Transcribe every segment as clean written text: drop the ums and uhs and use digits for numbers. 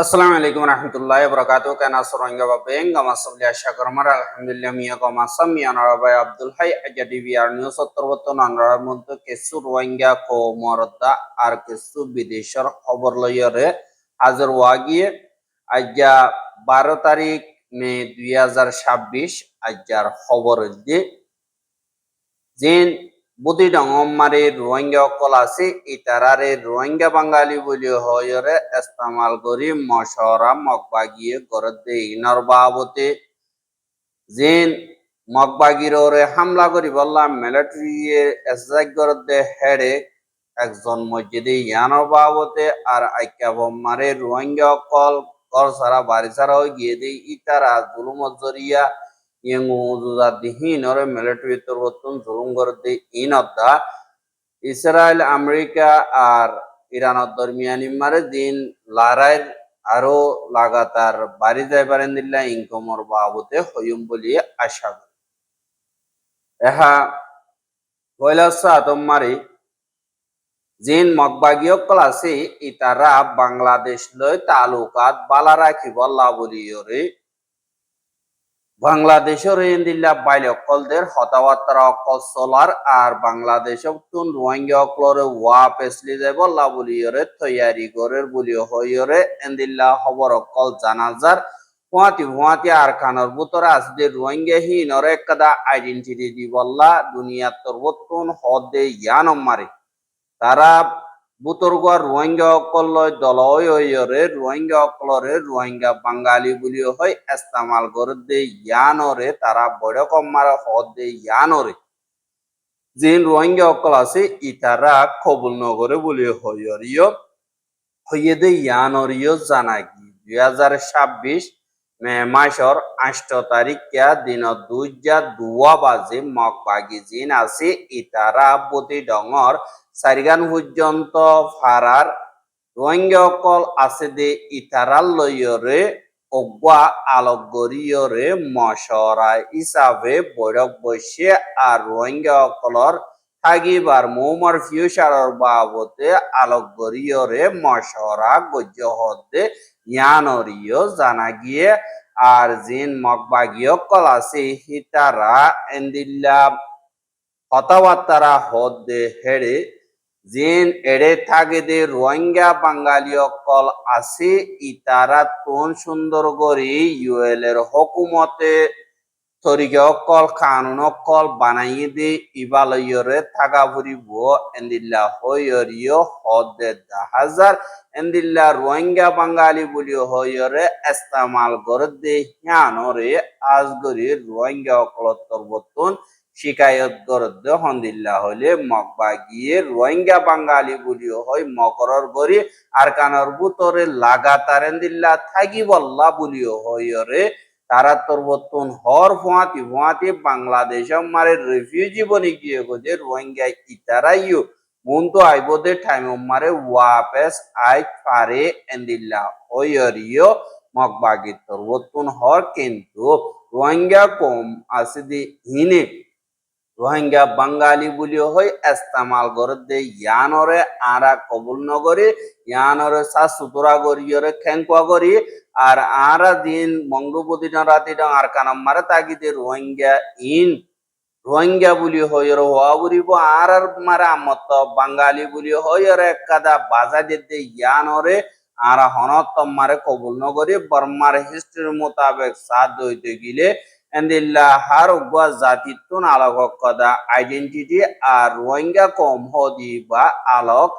আসসালামু আলাইকুম রহমতুল্লাহি বারাকাতুহু কেন সরঙ্গা বাবেং গামা সাবলি আশা করমার আলহামদুলিল্লাহ মিয়া gamma Samia নরাবাই Abdul high Azadi BR news সত্তরবর্তন আনরার মধ্যে কিছু রোহিঙ্গা কো মরদা আর কিছু বিদেশের খবর লইয়রে হাজার ওয়াগিয়ে আজ্জা 12 তারিখ মে 2026 আজ্জার খবর দিয়ে জিন বুদ্ধি ডঙমারে রোহিঙ্গা অকল আছে ইতারারে রোহিঙ্গা বাঙালি বলি হয়রে ইস্তেমাল করি মশরা মগবাগিয়ে গরদে ইনর বাবতে জিন মগবাগির ওরে হামলা করি বললাম মিলিটারি এসজাক গরদে হেডে একজন মসজিদে ইয়ানর বাবতে আর আইকা মারে রোহিঙ্গা অকল ঘর সারা বাড়ি সারা হয়ে গিয়ে দেই ইতারা জুলুমত জরিয়া yang uzuza dihin ore military torbotun zulum gordi inodda Israel America আর ইরানের দরমিয়ানি মারে দিন লড়াইয়ের আরো লাগাতার বাড়ি যায় পারেন দিল্লা ইনকমর বাবতে হইম বলি আশা করি এহা পয়লাসা আতমারি জিন মগবাগীয় ক্লাসে ইতারা বাংলাদেশ লয় তালুকাত বালা রাখিব লাবলিয়রে বাংলাদেশের ইন্দিল্লা বাইল অকলদের হতাবার্তার অকল সোলার আর বাংলাদেশক তুন রোহিঙ্গা অকলরে ওয়া পেসলি যাব লাবুলিয়রে তৈয়ারি গরের বুলি হইয়রে ইন্দিল্লা খবর অকল জানাজার হুয়াতি আর খানর বুতরে আসদের রোহিঙ্গা হিনরে একদা আইডেন্টিটি দিবল্লা দুনিয়ার তরবতুন হদে ইয়ানম মারে তারা বুতরগর রোহিঙ্গা অকল দলয় হইরে রোহিঙ্গা অকলরে রোহিঙ্গা বাঙালি বলি হয় ইস্তেমাল করে দে ইয়ানরে তারা বড় কম মারা হদ দে ইয়ানরে জিন রোহিঙ্গা অকল আছে ইতারা কবুল নগরে বলি হইরিও হইয়ে দে ইয়ানরিও জানাই 2026 মে মাসর 8 তারিখ দিন 2:02 মগবাগি জিন আছে ইতারা বতি ডঙর সারিগান পর্যন্ত ফারার রোহিঙ্গা অকল আছে দে ইতারাল লইয়রে অগুয়া আলোকগরিয়রে মশরা হিসাবে বৈরক বসে আর রোহিঙ্গা অকলর থাকিবার মৌমার ফিউচারর বাবতে আলোকগরিয়রে মশরা গজ্য হতে ইয়ানরিও জানা গিয়ে আর জিন মগবাগীয় কল আছে হিতারা এন্দিল্লা কথাবার্তারা হদে হেড়ে জিন এড়ে থাকে দে রোহিঙ্গা বাঙালি অকল আছে ইতারা তোন সুন্দর করে ইউএল এর হকুমতে তরিকে অকল কানুন অকল বানাইয়ে দে ইবালয়রে থাকা ফুরিব এন্দিল্লা হইয়রিও হদে 10,000 এন্দিল্লা রোহিঙ্গা বাঙালি বলি হইয়রে ইস্তেমাল করে দে হিয়ানরে আজগরি রোহিঙ্গা অকল তরবতন শিকায়ত গরদ্দ হন্দিল্লা হলে মগবাগিয়ে রোহিঙ্গা বাঙালি বলিও হয় মকরর গরি আর কানর বুতরে লাগাতার এন্দিল্লা থাকি বল্লা বলিও হইরে তারা তরবতন হর ফুয়াতি বাংলাদেশ মারে রিফিউজি বনি গিয়ে গোজে রোহিঙ্গা ইতারাইও মুন্তু আইবদে টাইম মারে ওয়াপেস আই পারে এন্দিল্লা হইরিও মগবাগি তরবতন হর কিন্তু রোহিঙ্গা কম আছে দি হিনে রোহিঙ্গা বাঙালি বলি হয় ইস্তেমাল করে দে ইয়ানরে আরা কবুল নগরে ইয়ানরে সা সুতরা গরিয়রে খেঙ্কুয়া গরি আর আরা দিন মঙ্গলবতী রাতি আর কানাম মারে তাগিদে রোহিঙ্গা বলি হইর হওয়া বুড়িব আর মারে আমত বাঙালি বলি হইর একাদা বাজা দিতে ইয়ানরে আর হনত মারে কবুল নগরি বর্মার হিস্ট্রির মোতাবেক সাথ হইতে গিলে এন্দিল্লা হার উগা জাতিত্বন আলোক কদা আইডেন্টিটি আর রোহিঙ্গা কম হদি বা আলোক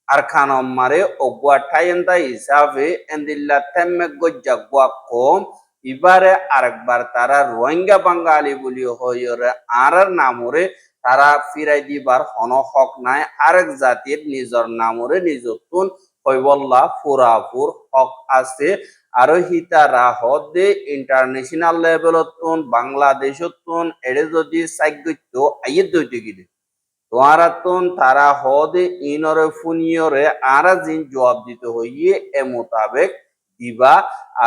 আর খানম মারে অগুয়া ঠাইন্দা হিসাবে এন্দিল্লা তেমে গজ্জাগুয়া কম এবারে আরেকবার তারা রোহিঙ্গা বাঙালি বলি হইরে আর নামরে তারা ফিরাই দিবার হন হক নাই আরেক জাতির নিজর নামরে নিজতুন হইবল্লা ফুরাফুর হক আছে আরো হিতারা হদে ইন্টারন্যাশনাল লেভেলতুন বাংলাদেশতুন এড়ে যদি সাইগত্য আইয়ে দইতে গিলে তোয়ারাতুন তারা হদে ইনরে ফুনিয়রে আরা জিন জবাব দিতে হইয়ে এ মোতাবেক দিবা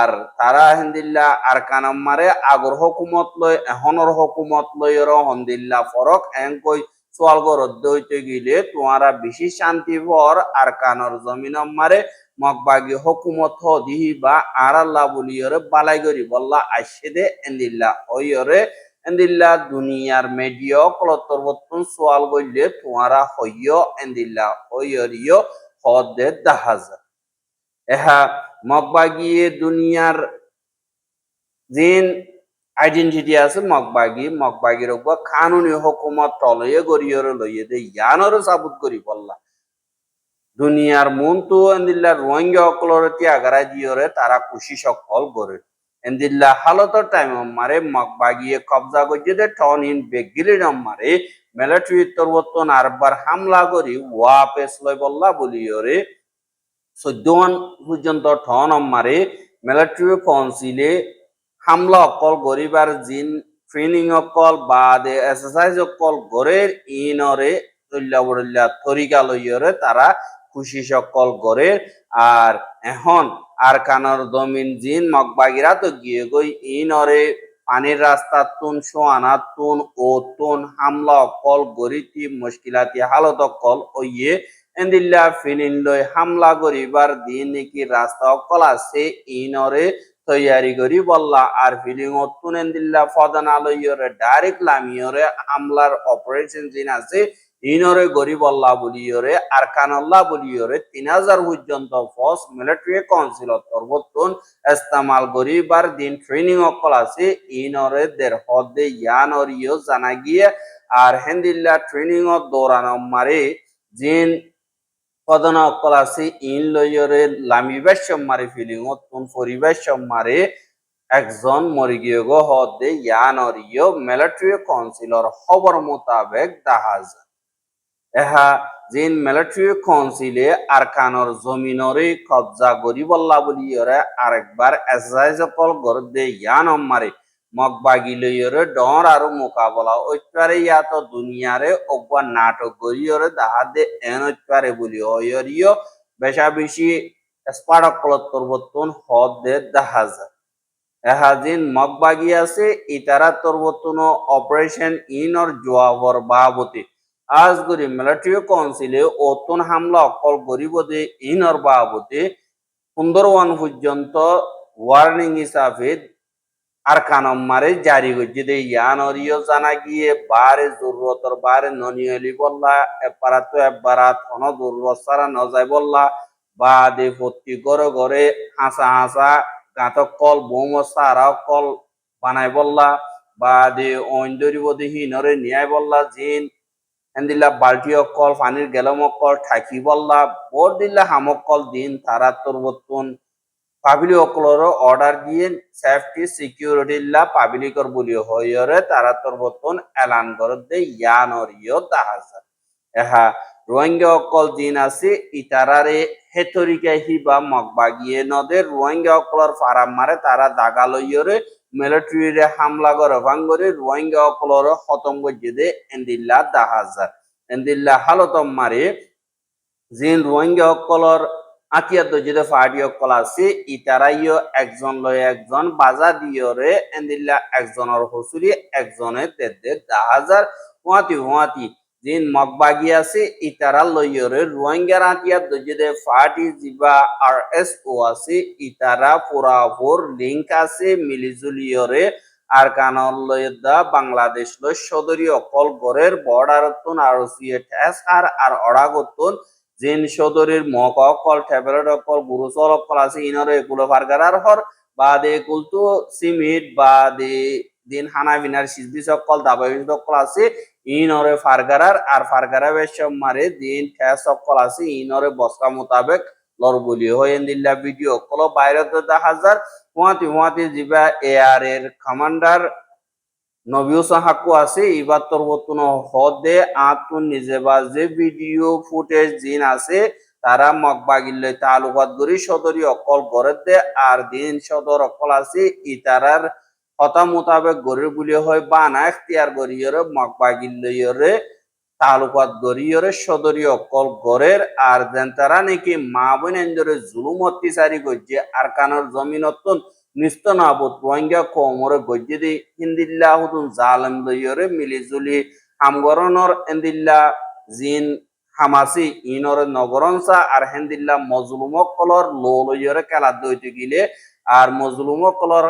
আর তারা হেন্দিল্লা আর কানাম মারে আগর হকুমত লয় এহনর হকুমত লয়ের হন্দিল্লা ফরক এঙ্কই সোয়াল গরদ্দ হইতে গিলে তোমরা বেশি শান্তি ভর আর কানর জমিন মারে মগবাগি হুকুমত হদিহি বা আরাল্লা বলিয়রে বালাই গরি বল্লা আইসেদে এন্দিল্লা ওইয়রে এন্দিল্লা দুনিয়ার মেডিয় কলতর বর্তন সোয়াল গইলে তোমারা হইয় এন্দিল্লা ওইয়রিয় হদে দাহাজা এহা মগবাগিয়ে দুনিয়ার জিন আইডেন্টিটি আছে মগবাগির কানুনি হুকুমত তলয়ে গড়িয়রে লইয়ে দে ইয়ানরে সাবুত করি বললা দুনিয়ার মন তো এন্দিল্লা রোহিঙ্গা অকলরে ত্যাগারা দিয়রে তারা খুশি সকল গড়ে এন্দিল্লা হালতর টাইম মারে মগবাগিয়ে কবজা করছে দে টন ইন বেগিলি মারে মিলিটারি তরবতন আরবার হামলা করি ওয়াপেস লয় বললা বলিয়রে 14 পর্যন্ত ঠন মারে মিলিটারি কাউন্সিলে হামলা অকল গরিবার জিন ট্রেনিং অকল বা দে এক্সারসাইজ অকল গরের ইনরে তৈল্লা বড়িল্লা তরিকা লইয়রে তারা খুশি সকল গরের আর এখন আর কানর দমিন জিন মগবাগিরা তো গিয়ে গই ইনরে পানির রাস্তা তুন সোয়ানা তুন ও তুন হামলা অকল গরিতি মুশকিলাতি হালত অকল ওইয়ে এন্দিল্লা ফিনিন লই হামলা করিবার দিন নাকি রাস্তা অকল আছে ইনরে তৈয়ারি করি বললা আর ফিলিং অতুন এন্দিল্লা ফদান আলইয়রে ডাইরেক্ট লামিয়রে হামলার অপারেশন জিন আছে ইনরে গরি বল্লা বলিয়রে আর কানল্লা বলিয়রে 3000 পর্যন্ত ফোর্স মিলিটারি কাউন্সিল তরবতন ইস্তেমাল করিবার দিন ট্রেনিং অকল আছে ইনরে দের হদে ইয়ানরিও জানা গিয়ে আর হেন্দিল্লা ট্রেনিং দৌড়ানো মারে জিন পদনা অকল আছে ইন লইয়রে লামিবার সম্মারে ফিলিং অতুন পরিবার সম্মারে একজন মরি গিয়ে গো হদে ইয়ানরিও মিলিটারি কাউন্সিলর খবর মোতাবেক দাহাজ এহা জিন মিলিটারি কাউন্সিলে আরকানর জমিনরে কবজা করি বল্লা বলিয়রে আরেকবার এক্সারসাইজ কল গর দে ইয়ান মারে মগবাগি লইয়রে ডর আর মোকাবলা ঐপারে ইয়াত দুনিয়ারে অগবা নাটক গরিয়রে দাহা দে এন ঐপারে বলি হইয়রিও বেশা বেশি স্পারক কলত্তর বর্তন হদ দে দাহাজ এহা জিন মগবাগি আছে ইতারা তরবতন অপারেশন ইনর জোয়াবর বাবতে আজ গরি মিলিটারি কাউন্সিলে অতন হামলা অকল গরিব দে ইনর বাবতে 15 পর্যন্ত ওয়ার্নিং হিসাবে আর কানম মারে জারি করছে দে ইয়ানরিও জানা গিয়ে বারে জরুরতর বারে ননিয়লি বললা এপারা তো এবারাত কোন জরুরত সারা ন যায় বললা বা দে ভর্তি ঘরে ঘরে হাসা হাসা গাঁতক কল বোম সারা কল বানাই বললা বা দে অইন্দরি বদি হিনরে নিয়াই বললা জিন এন্দিল্লা বাল্টি অকল পানির গেলম অকল ঠাকি বললা বোর দিল্লা হামকল দিন তারা তরবতন পাবলিক অকলর অর্ডার দিয়ে সেফটি সিকিউরিটি লা পাবলিকর বলি হইরে তারা তরবতন এলান করে দে ইয়ানরিও দাহাজা এহা রোহিঙ্গা অকল দিন আছে ইতারারে হেতরিকা হিবা মগবাগিয়ে নদের রোহিঙ্গা অকলর ফারাম মারে তারা দাগা লইয়রে মিলিটারি হামলা করে ভাঙ্গরে রোহিঙ্গা অকলর খতম করে দে এন্দিল্লা দাহাজা এন্দিল্লা হালতম মারে জিন রোহিঙ্গা অকলর আতিয়া দজিদে ফাড়ি অকল আছে ইতারাইও একজন লয় একজন বাজা দিয়রে এন্দিল্লা একজনের হসুরি একজনে তেদে দাহাজার হুয়াতি জিন মগবাগি আছে ইতারা লইয়রে রোহিঙ্গার আতিয়া দজিদে ফাড়ি জিবা আর এস ও আছে ইতারা পুরাপুর লিঙ্ক আছে মিলিজুলিয়রে আর কানল লয়দা বাংলাদেশ লয় সদরী অকল গড়ের বর্ডারতন আর সিএ ঠেস আর অড়াগতন জিন সদরের মক অকল টেবলেট অকল গুরুচল অকল আছে ইনরে এগুলো ফারগারার হর বা দে কুলতু সিমিট বা দে দিন হানা বিনার সিজবিস অকল দাবাইজ অকল আছে ইনরে ফারগারার আর ফারগারা বেশম মারে দিন ঠেস অকল আছে ইনরে বস্কা মোতাবেক লর বলি হয়েন দিল্লা ভিডিও অকল বাইরে 10,000 হুয়াতি জিবা এআর এর কমান্ডার নবিউসা হাকু আছে এবার তরবতন হদে আতুন নিজে বা যে ভিডিও ফুটেজ জিন আছে তারা মগবাগিল্লে তালুকাত গরি সদরি অকল গড়ে দে আর দিন সদর অকল আছে ইতারার কথা মোতাবেক গড়ে বলে হয় বানা এখতিয়ার গড়িয়রে মগবাগিল্লে তালুকাত গড়িয়রে সদরি অকল গড়ের আর দেন তারা নাকি মা বোন এন্দরে জুলুম অত্যাচারী গজ্জে আর কানর জমিনতন নিস্তনাবত রোহিঙ্গা কোমরে গজ্জেদি হিন্দিল্লা হুদুন জালেম লইয়রে মিলিজুলি হামগরনর এন্দিল্লা জিন হামাসি ইনরে নগরংসা আর হেন্দিল্লা মজলুমক কলর লইয়রে খেলা দইতে গিলে আর মজলুমক কলর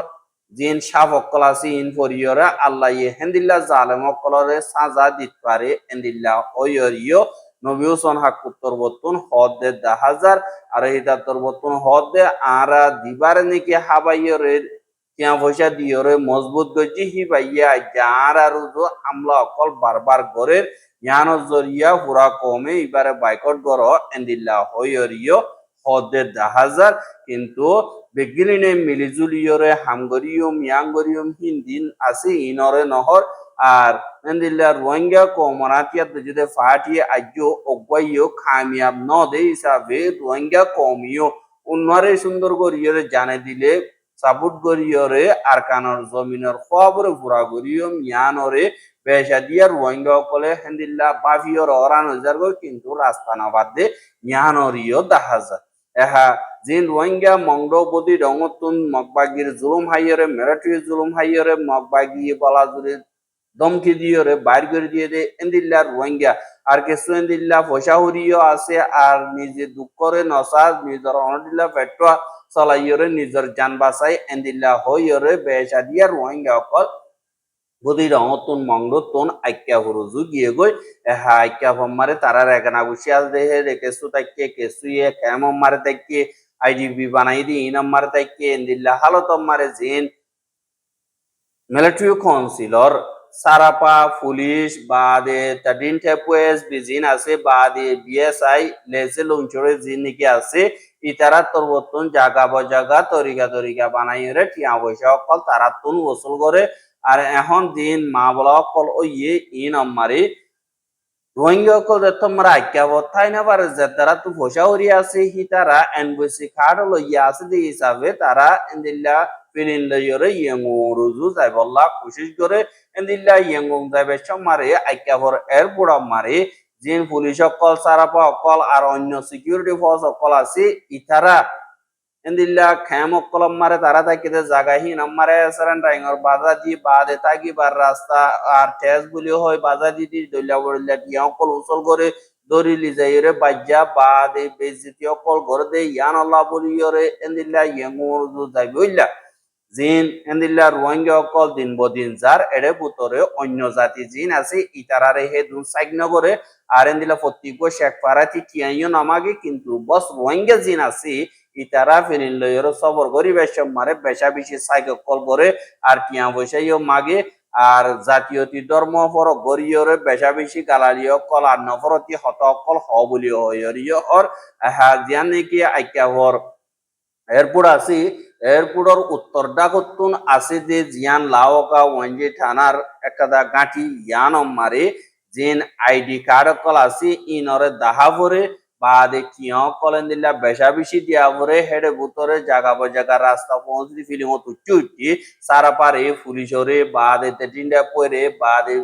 জিন শাফক কলাসি ইন ফরিয়রে আল্লাহ হেন্দিল্লা জালেমক কলরে সাজা দিত পারে হেন্দিল্লা ওয়রিও নবী হোসেন হাক উত্তর বর্তন হদ দে 10,000 আর হিদাতর বর্তন হদ দে আরা দিবার নাকি হাবাইয়রে কিয়া পয়সা দিয়রে মজবুত গজি হি ভাইয়া যার আর হামলা অকল বারবার গরের ইয়ানোর জরিয়া পুরা কমে এবারে বাইকট গর এন্দিল্লা হইয়রিও হদে 10,000 কিন্তু বেগিলিনে মিলিজুলিয়রে হামগরিয়ম ইয়াঙ্গরিয়ম হিন্দিন আছে ইনরে নহর আর এন্দিল্লা রোহিঙ্গা কমরাতিয়াত যদি ফাটিয়ে আজ্ঞো অগ্বাইও খামিয়াব ন দে হিসাবে রোহিঙ্গা কমিও উন্নরে সুন্দর করিয়রে জানে দিলে সাপোর্ট করিয়রে আর কানর জমিনের খবরে পুরা করিও মিয়ানরে পেশা দিয়া রোহিঙ্গা সকলে হেন্দিল্লা বাফিয়র অরান হাজার কিন্তু রাস্তা না বাদ দে মিয়ানরিও 10,000 এহা জিন রোহিঙ্গা মংডবদি রঙতুন মগবাগির জুলুম হাইয়রে মেরাটি জুলুম হাইয়রে মগবাগি বলা জুড়ে দমকি দিয়রে বাইর করে দিয়ে দে এন্দিল্লা রোহিঙ্গা আর কিছু এন্দিল্লা পয়সাহুরিও আছে আর নিজে দুঃখ করে নসা নিজের অনদিল্লা পেট্রোয়া চলাইয়রে নিজের জান বাঁচাই এন্দিল্লা হইয়রে বেশা দিয়া রোহিঙ্গা অকল বদি রঙতুন মংডতুন আইক্যা হুরুজু গিয়ে গই হা আইক্যা ফম্মারে তারার একানা গুছিয়াল দেহে রেকেসু তাইকে কেসুয়ে কেমন মারে তাইকে আইডিবি বানাই দি ইনাম মারে তাইকে এন্দিল্লা হালত মারে জিন মিলিটারি কাউন্সিলর সারাপা পুলিশ বাদে 13 টেপুয়েস বিজিন আছে বাদে বিএসআই লেসে লঞ্চরে জিন নাকি আছে ইতারা তরবতুন জায়গা বজাগা তরিকা বানাইরে টিয়া পয়সা অকল তারা তুন ওসুল করে আর এখন দিন মা বলা অকল ওই ইন আমারে রোহিঙ্গা অকল তোমরা আজ্ঞা বথাই না পারে যে তারা তো পয়সা হরি আছে হি তারা এনবিসি কার্ড লইয়া আছে দি হিসাবে তারা এন্দিল্লা ফিলিন লইরে ইয়ঙ্গু রুজু যাই বল্লা কোশিশ করে এন্দিল্লা ইয়ঙ্গু যাইবে সমারে আজ্ঞা ভর এর বুড়া মারে জিন পুলিশ অকল সারাপা অকল আর অন্য সিকিউরিটি ফোর্স অকল আছে ইতারা এন্দিল্লা খেম অকল মারে তারা তাকিতে জাগাহীন আমারে সারান টাইঙর বাজা দি বাদে তাকি বার রাস্তা আর টেস বলি হয় বাজা দি দি দইলা বড়িলা টিয়া অকল উসল করে দরিলি যাইরে বাজ্জা বাদে বেজিতি অকল ঘর দে ইয়ান আল্লাহ বলিয়রে এন্দিল্লা ইয়ঙ্গুর যাইবইলা জিন এন্দিল্লা রোহিঙ্গা অকল দিন বদিন যার এড়ে বুতরে অন্য জাতি জিন আছে ইতারারে হে দুন সাইগনগরে আর এন্দিল্লা প্রত্যেক শেখ ফারাতি টিয়াইও নামাগে কিন্তু বস রোহিঙ্গা জিন আছে ইতারা ফিরিন লইর সবর গরিবের মারে বেশা বেশি সাইকেল কল করে আর টিয়া বৈশাইও মাগে আর জাতীয়তি ধর্ম ফর গরিয়রে বেশা বেশি গালালিও কল আর নফরতি হত কল হ বলি হইরিও অর হা জিয়ান নাকি আইকা হর এয়ারপোর্ট আছে এয়ারপোর্টর উত্তর ডাকতুন আছে যে জিয়ান লাওকা ওয়ানজি থানার একটা গাঁটি ইয়ান মারে জিন আইডি কার্ড কল আছে ইনরে দাহা ভরে বাদে কিয় কলেন দিল্লা বেশা বেশি দিয়া ভরে হেডে বুতরে জায়গা বজাগা রাস্তা পৌঁছলি ফিলিং উচ্চি সারা পারে পুলিশরে বাদে তেটিন্ডা পরে বাদে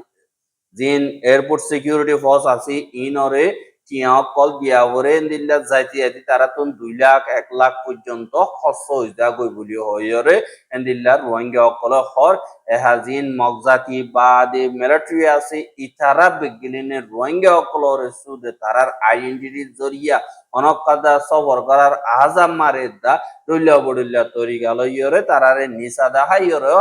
জিন এয়ারপোর্ট সিকিউরিটি ফোর্স আছে ইনরে কিয়া কল দিয়া ভরে দিল্লা যাইতে যাইতে তারা তুন 2 লাখ 1 লাখ পর্যন্ত খরচ হইয়া গই বলি হইরে এন্দিল্লা রোহিঙ্গা অকল হর এহাজিন মগজাতি বাদে মিলিটারি আছে ইতারা বেগিলিনে রোহিঙ্গা অকলর সুদে তারার আইডেন্টিটির জরিয়া অনকাদা সবর করার আজাম মারে দা দইলা বড়িল্লা তরিকা লইরে তারারে নিসা দাহাইরে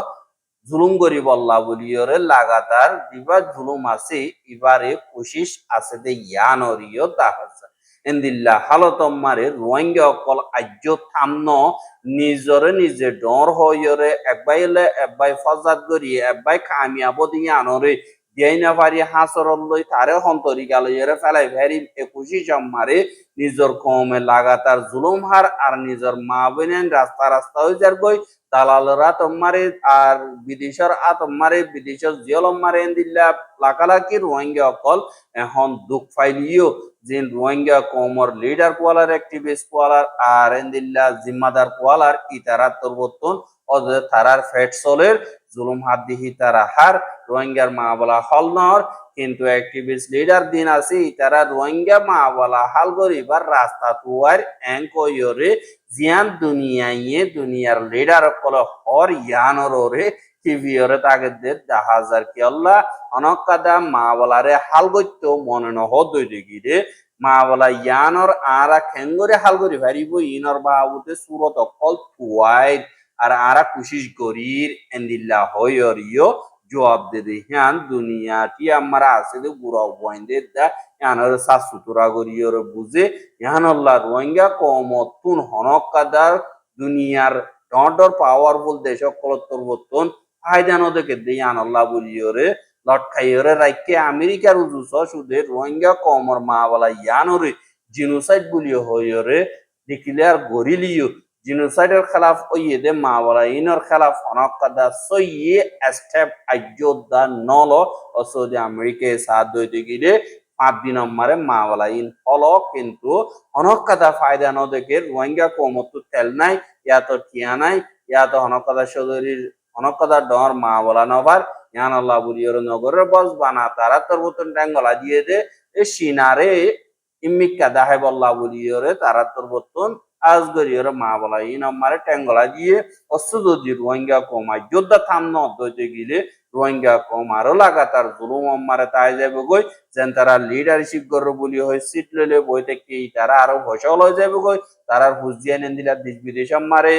জুলুম করি বল্লা বলিয়রে লাগাতার দিবা জুলুম আছে এবারে কোশিশ আছে দে ইয়ানরিও দাহাজা এন্দিল্লা হালতম মারে রোহিঙ্গা অকল আজ্য থামন নিজরে নিজে ডর হইরে একবাইলে একবাই ফজাত করি একবাই কামিয়াব দিয়ে আনরে দিয়াই না পারি হাসরল লই তারে হন্তরি গালইরে ফেলাই ভেরি 21 মারে নিজর কমে লাগাতার জুলুম হার আর নিজর মা বোনেন রাস্তা হয়ে যার গই দালালরা তোমারে আর বিদেশের তোমারে বিদেশের জিয়লম মারে এন্দিল্লা লাকালাকি রোহিঙ্গা অকল এখন দুঃখ ফাইলিও জিন রোহিঙ্গা কমর লিডার কোয়ালার অ্যাক্টিভিস্ট কোয়ালার আর এন্দিল্লা জিম্মাদার কোয়ালার ইতারা তরবতন অদে তারার ফেটসলের জুলুম হাত দিহি তারা হার রোহিঙ্গার মা বলা হল নর কিন্তু অ্যাক্টিভিস্ট লিডার দিন আছে তারা রোহিঙ্গা মা বলা হাল গরিবার রাস্তা তুয়ার এঙ্কয়রে জিয়ান দুনিয়ার লিডার কল হর ইয়ানরে টিভিয়রে তাকে দে 10,000 কি আল্লাহ অনকাদা মা বলারে হাল গত্য মনে নহ দই গিরে মা বলা ইয়ানর আরা খেঙ্গরে হাল করি ভারিব ইনর বাবুতে সুরত অকল তুয়াইত আর আরা কুশিস গরির এন্দিল্লা হয়র ইয় জবাব দে দে হ্যান দুনিয়াটি আমরা আছে দে বুড়া বইন্দে দা ইয়ানর সাসুতুরা গরিয়র বুঝে ইয়ানল্লাহ রোহিঙ্গা কমতুন হনক কাদার দুনিয়ার ডর পাওয়ারফুল দেশ কলত্তর বর্তন ফায়দানো দেখে দে ইয়ানল্লাহ বলিয়রে লটখাইয়রে রাইকে আমেরিকার উজুস সুদে রোহিঙ্গা কমর মা বলা ইয়ানরে জিনোসাইড বলিও হইয়রে ডিক্লেয়ার গরিলিও জিনোসাইডের খেলাফ ওইয়ে দে মা বলা ইনর খেলাফ অনক কাদা সইয়ে স্টেপ আজ্যোদা নল ও সৌদি আমেরিকায় সাথ দইতে গিলে 5 দিন মারে মা বলা ইন হলো কিন্তু অনক কাদা ফায়দা ন দেখে রোহিঙ্গা কমর তো তেল নাই ইয়া তো টিয়া নাই ইয়া তো অনক কাদা সদরির অনক কাদা ডর মা বলা নবার ইয়ান আল্লাহ বুলিয়র নগরের বস বানা তারা তোর বতন ডাঙ্গলা দিয়ে দে এ সিনারে ইমিকা দাহে বল্লা বুলিয়রে তারা তোর বতন আজ গরিয়র মা বলা ইন আমারে ট্যাঙ্গলা দিয়ে অসুদি রোহিঙ্গা কমাই যোদ্ধা থাম ন দইতে গিলে রোহিঙ্গা কম আরো লাগাতার জুলুম আমারে তাই যাবে গই যেন তারা লিডারশিপ করবে বলি হয় সিট লইলে বইতে কি তারা আরো ফসল হয়ে যাবে গই তারা হুজিয়া নেন দিলা দেশ বিদেশ আমারে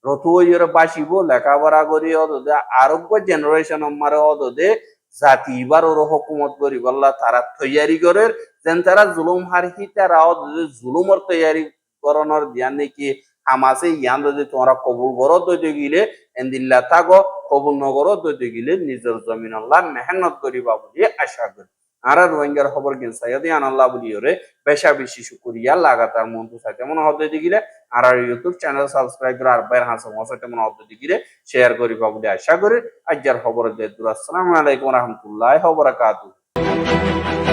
রথুয়র বাসিব লেখাপড়া করি অদে আরোগ্য জেনারেশন আমারে অদে জাতি এবার ওর হুকুমত করি বললা তারা তৈয়ারি করে যেন তারা জুলুম হারহি তারা অদে জুলুমর তৈয়ারি করণর ধ্যান নাকি হামাসে ইয়ান যদি তোমরা কবুল করো দইতে গিলে এন্দিল্লা থাকো কবুল নগরো দইতে গিলে নিজের জমিন আল্লাহ মেহনত করিবা বলি আশা করি আর রোহিঙ্গার খবর কিন সাইয়দি আনাল্লাহ বলিওরে বেশা বেশি শুকরিয়া লাগাতার মন তো সাথে মন হতে দিগিলে আর ইউটিউব চ্যানেল সাবস্ক্রাইব করে আর বাইর হাসা মসাতে মন হতে দিগিলে শেয়ার করিবা বলি আশা করি আজকের খবর দে আসসালামু আলাইকুম ওয়া রাহমাতুল্লাহি ওয়া বারাকাতুহু